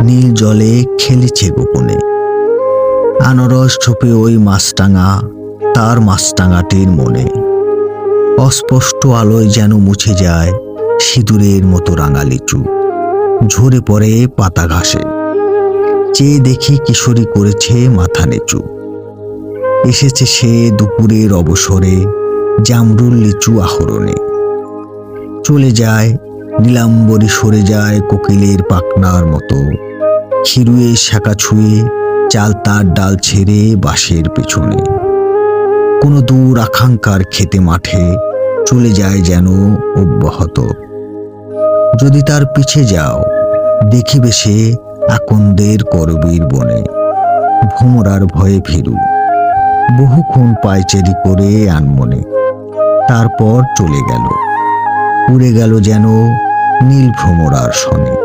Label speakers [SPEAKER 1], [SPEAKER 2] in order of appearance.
[SPEAKER 1] নীল জলে খেলেছে গোপনে। আনারস ছোপে ওই মাছটাঙা তার মাছটাঙাটির মনে। অস্পষ্ট আলোয় যেন মুছে যায় সিঁদুরের মতো রাঙা লিচু, ঝরে পড়ে পাতা ঘাসে। চেয়ে দেখি কিশোরী করেছে মাথা নিচু। এসেছে সে দুপুরের অবসরে জামরুল লিচু আহরণে। চলে যায় নীলাম্বরী, সরে যায় কোকিলের পাখনার মতো। খিরুয়ে শাখা ছুঁয়ে চাল তার ডাল ছেড়ে বাঁশের পেছনে। কোনো দূর আকাঙ্ক্ষার খেতে মাঠে চলে যায় যেন অব্যাহত। যদি তার পিছে যাও দেখিবে সে আকন্দের করবীর বনে। ভোমরার ভয়ে ভীরু বহুক্ষণ পায়চারি করে আনমনে। তারপর চলে গেল, উড়ে গেল যেন নীল ভ্রমরার শনে।